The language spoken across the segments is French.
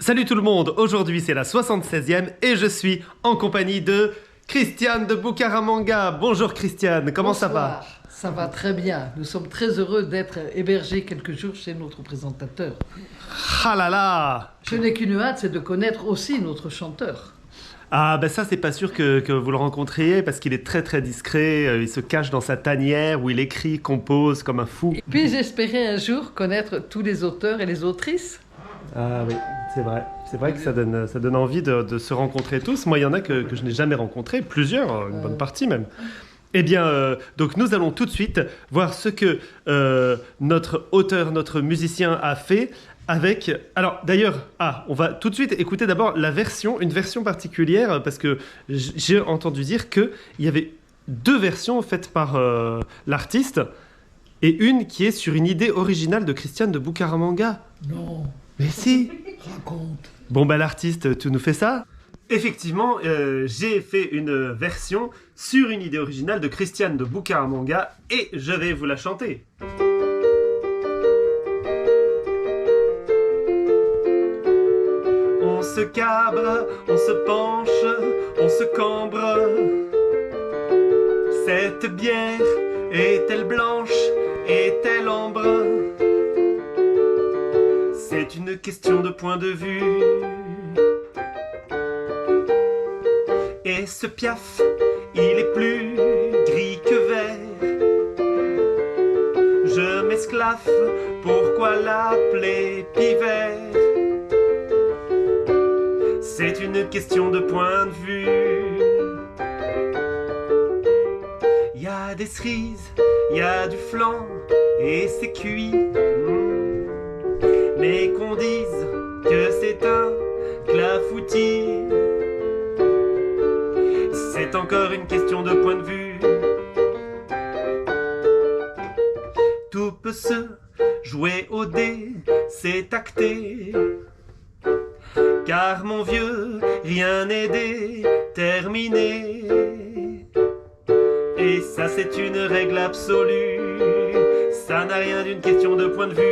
Salut tout le monde, aujourd'hui c'est la 76e et je suis en compagnie de Christiane de Bucaramanga. Bonjour Christiane, comment Bonsoir. ça va? Ça va très bien. Nous sommes très heureux d'être hébergés quelques jours chez notre présentateur. Ah là là! Je n'ai qu'une hâte, c'est de connaître aussi notre chanteur. Ah ben ça c'est pas sûr que vous le rencontriez parce qu'il est très très discret, il se cache dans sa tanière où il écrit, compose comme un fou. Puis-je espérer un jour connaître tous les auteurs et les autrices? Ah oui, c'est vrai que ça donne envie de se rencontrer tous. Moi il y en a que je n'ai jamais rencontrés, plusieurs, une bonne partie même. Eh bien, donc nous allons tout de suite voir ce que notre auteur, notre musicien a fait avec... Alors d'ailleurs, on va tout de suite écouter d'abord une version particulière, parce que j'ai entendu dire qu'il y avait deux versions faites par l'artiste, et une qui est sur une idée originale de Christiane de Bucaramanga. Non. Mais si. Raconte. Bon bah l'artiste, tu nous fais ça? Effectivement, j'ai fait une version sur une idée originale de Christiane de Bucaramanga et je vais vous la chanter. On se cabre, on se penche, on se cambre. Cette bière est-elle blanche, est-elle ambre? C'est une question de point de vue. Et ce Piaf, il est plus gris que vert. Je m'esclaffe, pourquoi l'appeler Pivert? C'est une question de point de vue. Il y a des cerises, il y a du flan, et c'est cuit. Mais qu'on dise que c'est un clafoutis, c'est encore une question de point de vue. Tout peut se jouer au dé, c'est acté. Car mon vieux, rien n'est déterminé. Et ça c'est une règle absolue. Ça n'a rien d'une question de point de vue.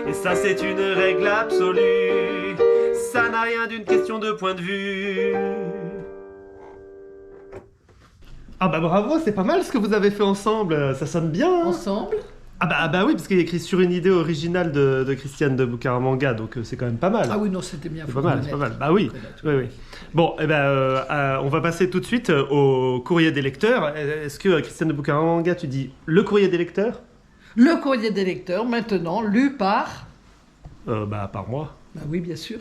Et ça c'est une règle absolue. Ça n'a rien d'une question de point de vue. Ah bah bravo, c'est pas mal ce que vous avez fait ensemble, ça sonne bien hein. Ensemble? Ah bah oui, parce qu'il est écrit sur une idée originale de Christiane de Bucaramanga, donc c'est quand même pas mal. Ah oui, non, c'était bien. C'est pas mal, c'est pas mal. Bah oui, oui. Bon, on va passer tout de suite au courrier des lecteurs. Est-ce que Christiane de Bucaramanga, tu dis le courrier des lecteurs? Le courrier des lecteurs, maintenant, lu par... Par moi. Bah oui, bien sûr.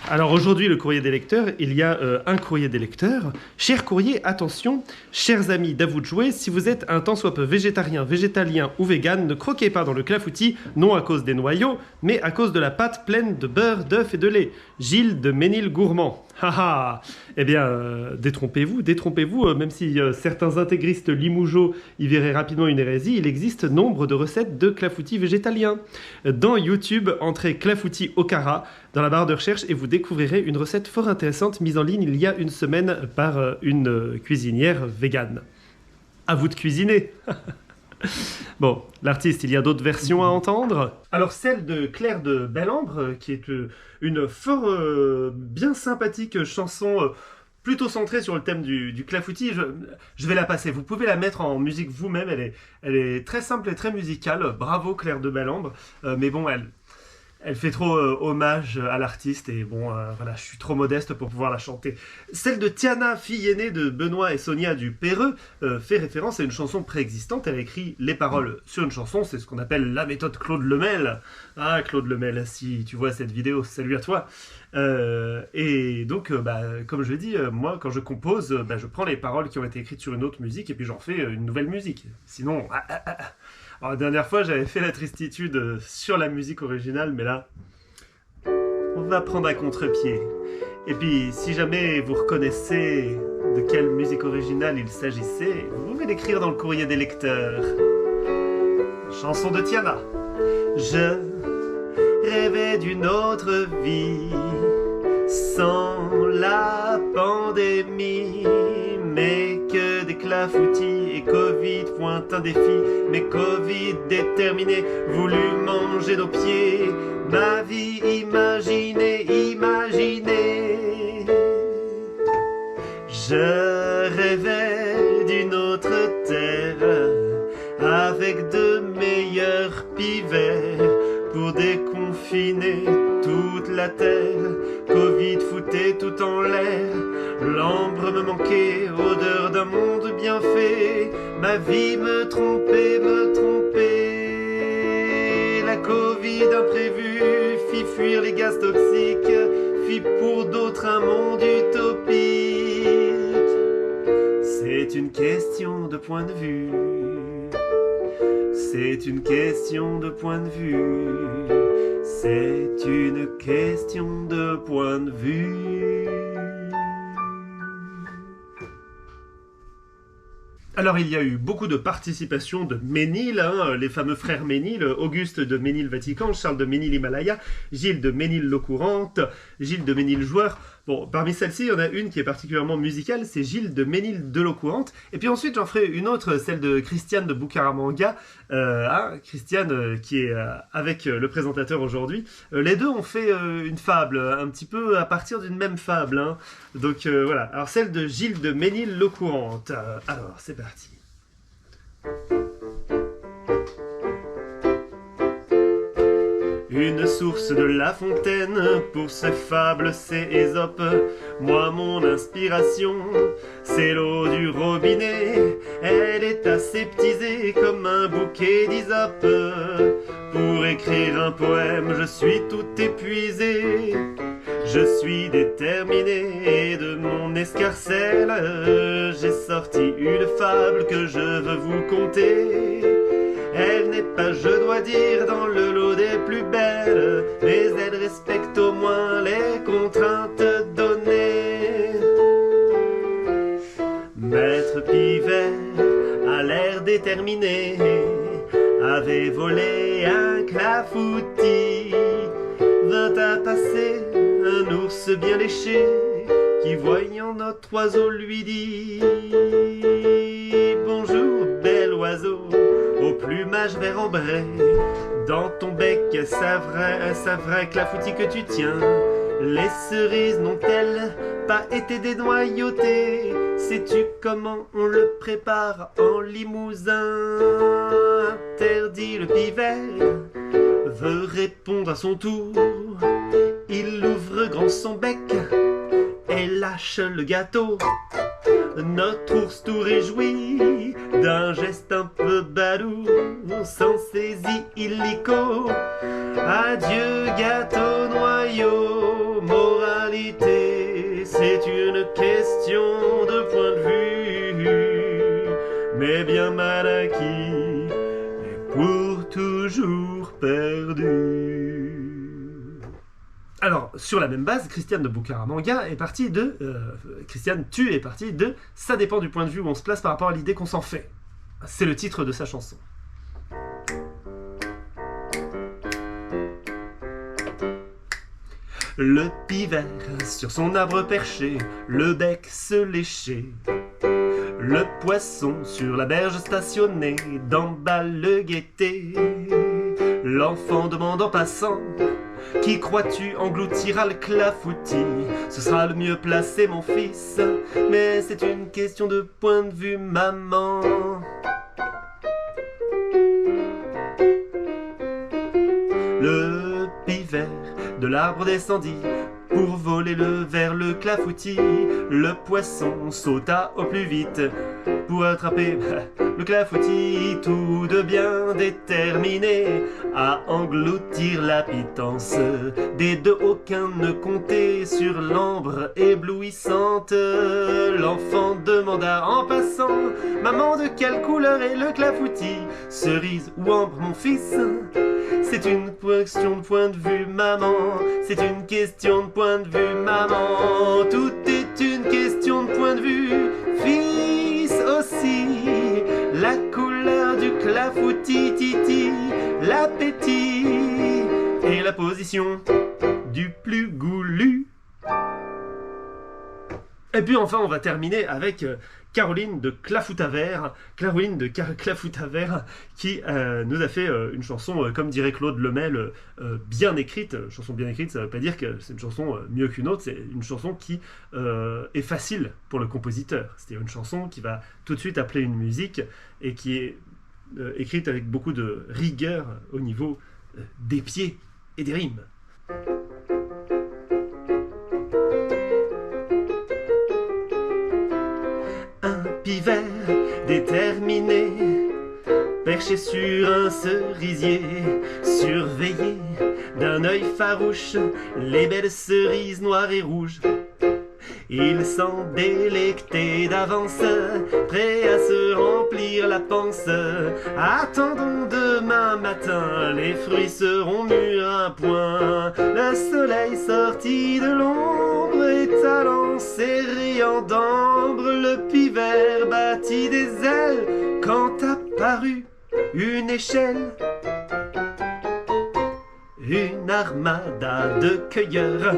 Alors aujourd'hui, le courrier des lecteurs, il y a un courrier des lecteurs. Cher courrier, attention, chers amis d'À vous de jouer, si vous êtes un tant soit peu végétarien, végétalien ou vegan, ne croquez pas dans le clafoutis, non à cause des noyaux, mais à cause de la pâte pleine de beurre, d'œufs et de lait. Gilles de Ménil-Gourmand. Haha. Eh bien, détrompez-vous, même si certains intégristes limougeaux y verraient rapidement une hérésie, il existe nombre de recettes de clafoutis végétaliens. Dans YouTube, entrez clafoutis Okara dans la barre de recherche et vous découvrirez une recette fort intéressante mise en ligne il y a une semaine par une cuisinière végane. À vous de cuisiner. Bon, l'artiste, il y a d'autres versions à entendre. Alors celle de Claire de Bellambre, qui est une fort bien sympathique chanson plutôt centrée sur le thème du clafoutis. Je vais la passer, vous pouvez la mettre en musique vous-même, elle est très simple et très musicale. Bravo Claire de Bellambre, mais bon, elle fait trop hommage à l'artiste et bon, voilà, je suis trop modeste pour pouvoir la chanter. Celle de Tiana, fille aînée de Benoît et Sonia du Perreux, fait référence à une chanson préexistante. Elle a écrit les paroles sur une chanson, c'est ce qu'on appelle la méthode Claude Lemel. Ah, Claude Lemel, si tu vois cette vidéo, salut à toi. Et donc, comme je l'ai dit, moi, quand je compose, je prends les paroles qui ont été écrites sur une autre musique et puis j'en fais une nouvelle musique. Sinon... Alors, la dernière fois, j'avais fait la tristitude sur la musique originale, mais là, on va prendre à contre-pied. Et puis, si jamais vous reconnaissez de quelle musique originale il s'agissait, vous pouvez l'écrire dans le courrier des lecteurs. Chanson de Tiana. Je rêvais d'une autre vie, sans la pandémie, mais que des clafoutis et Covid pointe un défi. Mais Covid déterminé, voulu manger nos pieds. Ma vie imaginée, imaginée. Je rêvais d'une autre terre avec de meilleurs pivers pour déconfiner toute la terre. Covid foutait tout en l'air, l'ambre me manquait, odeur d'un monde bien fait. Ma vie me trompait, me trompait. La Covid imprévue fit fuir les gaz toxiques, fit pour d'autres un monde utopique. C'est une question de point de vue. C'est une question de point de vue. C'est une question de point de vue. Alors il y a eu beaucoup de participation de Ménil, les fameux frères Ménil, Auguste de Ménil-Vatican, Charles de Ménil-Himalaya, Gilles de Ménil-l'Eau-Courante, Gilles de Ménil-Joueur. Bon, parmi celles-ci, il y en a une qui est particulièrement musicale, c'est Gilles de Ménil-de-l'Eau-Courante. Et puis ensuite, j'en ferai une autre, celle de Christiane de Bucaramanga, Christiane qui est avec le présentateur aujourd'hui. Les deux ont fait une fable, un petit peu à partir d'une même fable. Donc voilà, alors celle de Gilles de Ménil-l'Eau-Courante. Alors, c'est parti. Une source de La Fontaine, pour ces fables c'est Ésope. Moi mon inspiration, c'est l'eau du robinet. Elle est aseptisée comme un bouquet d'hysope. Pour écrire un poème, je suis tout épuisé. Je suis déterminé et de mon escarcelle, j'ai sorti une fable que je veux vous conter. Elle n'est pas, je dois dire, dans le lot des plus belles, mais elle respecte au moins les contraintes données. Maître Pivert, à l'air déterminé, avait volé un clafoutis. Vint à passer un ours bien léché, qui voyant notre oiseau lui dit: bonjour bel oiseau, au plumage vert ambré, dans ton bec ça vrai clafoutis que tu tiens. Les cerises n'ont-elles pas été dénoyautées? Sais-tu comment on le prépare en Limousin? Interdit le Pivert, veut répondre à son tour. Il ouvre grand son bec et lâche le gâteau. Notre ours tout réjoui d'un geste un peu badou s'en saisit illico. Adieu gâteau noyau, moralité, c'est une question de point de vue, mais bien mal acquis et pour toujours perdu. Alors, sur la même base, Christiane de Bucaramanga est partie de... Christiane, tu es partie de « Ça dépend du point de vue où on se place par rapport à l'idée qu'on s'en fait ». C'est le titre de sa chanson. Le Pivert, sur son arbre perché, le bec se léchait. Le poisson, sur la berge stationné, d'emballe le guettait. L'enfant demande en passant: qui crois-tu engloutira le clafoutis? Ce sera le mieux placé, mon fils, mais c'est une question de point de vue, maman. Le Pivert de l'arbre descendit pour voler vers le clafoutis. Le poisson sauta au plus vite pour attraper le clafoutis, tout de bien déterminé à engloutir la pitance. Des deux, aucun ne comptait sur l'ambre éblouissante. L'enfant demanda en passant: maman, de quelle couleur est le clafoutis? Cerise ou ambre, mon fils? C'est une question de point de vue, maman. C'est une question de point de vue, maman. Tout est une question de point de vue, fils aussi. La couleur du clafoutis, titi, l'appétit et la position du plus goulu. Et puis enfin, on va terminer avec Caroline de Clafout-à-Vert, Clafout-à-Vert, qui nous a fait une chanson, comme dirait Claude Lemel, bien écrite. Chanson bien écrite, ça ne veut pas dire que c'est une chanson mieux qu'une autre, c'est une chanson qui est facile pour le compositeur. C'est-à-dire une chanson qui va tout de suite appeler une musique et qui est écrite avec beaucoup de rigueur au niveau des pieds et des rimes. Pivert déterminé, perché sur un cerisier, surveillé d'un œil farouche les belles cerises noires et rouges. Il s'en délectait d'avance, prêt à se remplir la panse. Attendons demain matin, les fruits seront mûrs à point. Le soleil sorti de l'ombre, étalant ses rayons d'ambre, le pivert battit des ailes quand apparut une échelle. Une armada de cueilleurs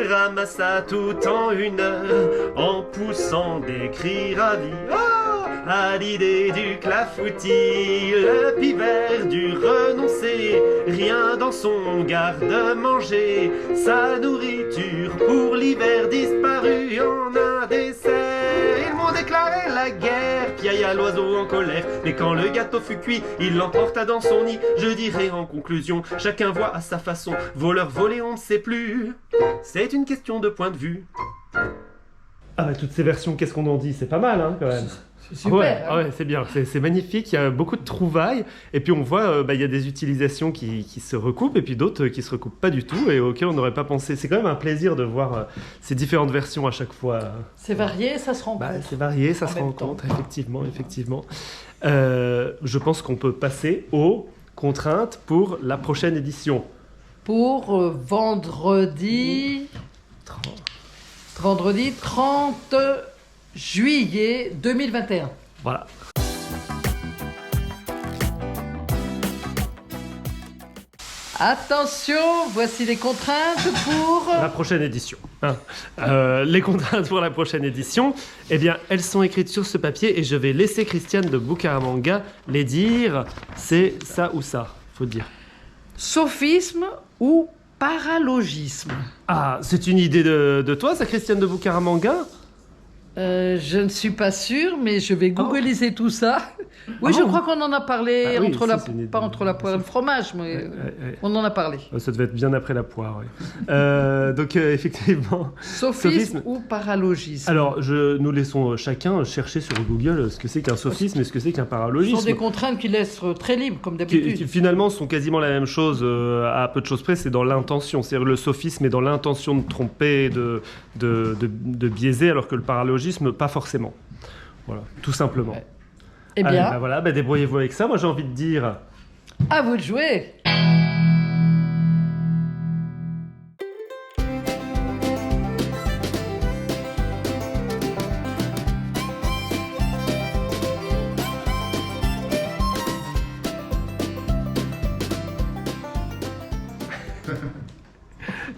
ramassa tout en une heure en poussant des cris ravis. Oh, à l'idée du clafoutis, le pivert dut renoncer. Rien dans son garde-manger, sa nourriture pour l'hiver disparut en un dessert. Ils m'ont déclaré la guerre, piailla l'oiseau en colère. Mais quand le gâteau fut cuit, il l'emporta dans son nid. Je dirai en conclusion, chacun voit à sa façon. Voleur volé, on ne sait plus. C'est une question de point de vue. Ah bah toutes ces versions, qu'est-ce qu'on en dit? C'est pas mal, hein, quand même. C'est super. Ouais, ouais, c'est bien, c'est magnifique, il y a beaucoup de trouvailles, et puis on voit, il y a des utilisations qui se recoupent, et puis d'autres qui se recoupent pas du tout, et auxquelles on n'aurait pas pensé. C'est quand même un plaisir de voir ces différentes versions à chaque fois. C'est varié, ça se rencontre. C'est varié, ça se rencontre, effectivement. Je pense qu'on peut passer aux contraintes pour la prochaine édition. Pour vendredi 30 juillet 2021. Voilà. Attention, voici les contraintes pour... La prochaine édition. Les contraintes pour la prochaine édition, eh bien, elles sont écrites sur ce papier et je vais laisser Christiane de Bucaramanga les dire. C'est ça ou ça, faut dire. Sophisme ou paralogisme? Ah, c'est une idée de toi, ça, Christiane de Bucaramanga? Je ne suis pas sûre, mais je vais googliser tout ça. Oui, je crois qu'on en a parlé oui, entre si, pas entre la poire et le fromage, mais on en a parlé. Ça devait être bien après la poire, oui. Donc, effectivement... Sophisme ou paralogisme? Alors, nous laissons chacun chercher sur Google ce que c'est qu'un sophisme et ce que c'est qu'un paralogisme. Ce sont des contraintes qui laissent très libre, comme d'habitude. Qui finalement sont quasiment la même chose, à peu de choses près, c'est dans l'intention. C'est-à-dire le sophisme est dans l'intention de tromper, de biaiser, alors que le paralogisme, pas forcément. Voilà, tout simplement. Ouais. Eh bien... Allez, voilà, débrouillez-vous avec ça. Moi, j'ai envie de dire... À vous de jouer.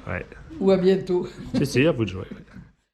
Ouais. Ou à bientôt. Si, à vous de jouer.